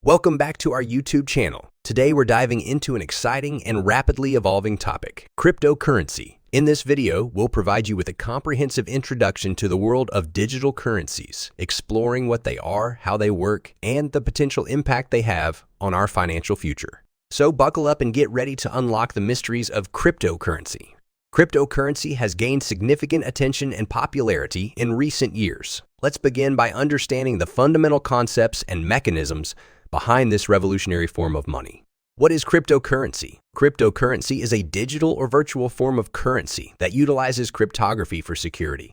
Welcome back to our YouTube channel. Today we're diving into an exciting and rapidly evolving topic, cryptocurrency. In this video, we'll provide you with a comprehensive introduction to the world of digital currencies, exploring what they are, how they work, and the potential impact they have on our financial future. So buckle up and get ready to unlock the mysteries of cryptocurrency. Cryptocurrency has gained significant attention and popularity in recent years. Let's begin by understanding the fundamental concepts and mechanisms behind this revolutionary form of money. What is cryptocurrency? Cryptocurrency is a digital or virtual form of currency that utilizes cryptography for security.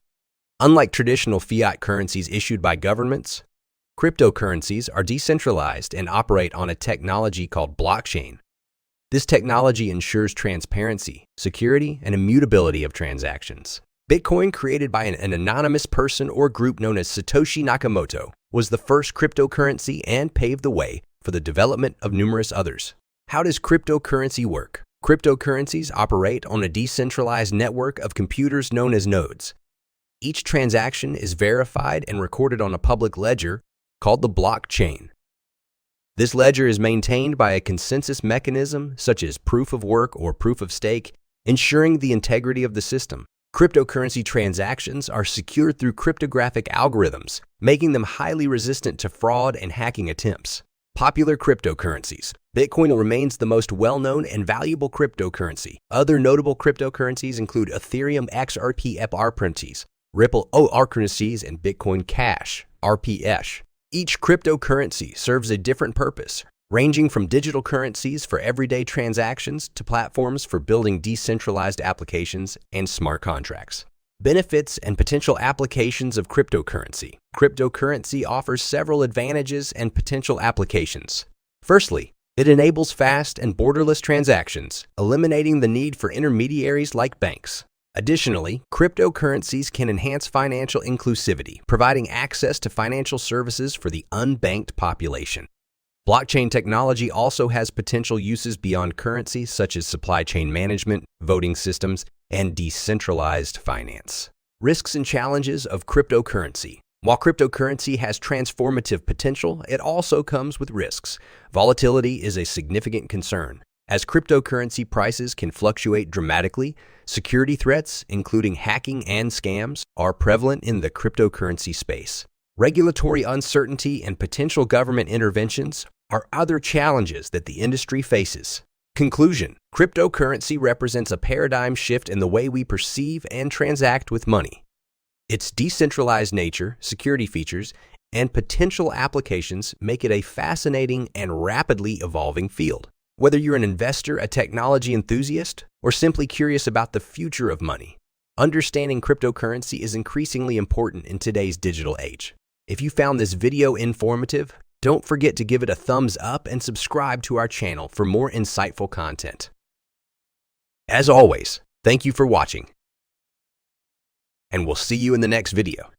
Unlike traditional fiat currencies issued by governments, cryptocurrencies are decentralized and operate on a technology called blockchain. This technology ensures transparency, security, and immutability of transactions. Bitcoin, created by an anonymous person or group known as Satoshi Nakamoto, was the first cryptocurrency and paved the way for the development of numerous others. How does cryptocurrency work? Cryptocurrencies operate on a decentralized network of computers known as nodes. Each transaction is verified and recorded on a public ledger called the blockchain. This ledger is maintained by a consensus mechanism such as proof of work or proof of stake, ensuring the integrity of the system. Cryptocurrency transactions are secured through cryptographic algorithms, making them highly resistant to fraud and hacking attempts. Popular cryptocurrencies. Bitcoin remains the most well-known and valuable cryptocurrency. Other notable cryptocurrencies include Ethereum XRP ERC, Ripple ORCurrencies, and Bitcoin Cash RPS. Each cryptocurrency serves a different purpose, ranging from digital currencies for everyday transactions to platforms for building decentralized applications and smart contracts. Benefits and potential applications of cryptocurrency. Cryptocurrency offers several advantages and potential applications. Firstly, it enables fast and borderless transactions, eliminating the need for intermediaries like banks. Additionally, cryptocurrencies can enhance financial inclusivity, providing access to financial services for the unbanked population. Blockchain technology also has potential uses beyond currency, such as supply chain management, voting systems, and decentralized finance. Risks and challenges of cryptocurrency. While cryptocurrency has transformative potential, it also comes with risks. Volatility is a significant concern, as cryptocurrency prices can fluctuate dramatically. Security threats, including hacking and scams, are prevalent in the cryptocurrency space. Regulatory uncertainty and potential government interventions are other challenges that the industry faces. Conclusion: cryptocurrency represents a paradigm shift in the way we perceive and transact with money. Its decentralized nature, security features, and potential applications make it a fascinating and rapidly evolving field. Whether you're an investor, a technology enthusiast, or simply curious about the future of money, understanding cryptocurrency is increasingly important in today's digital age. If you found this video informative, don't forget to give it a thumbs up and subscribe to our channel for more insightful content. As always, thank you for watching, and we'll see you in the next video.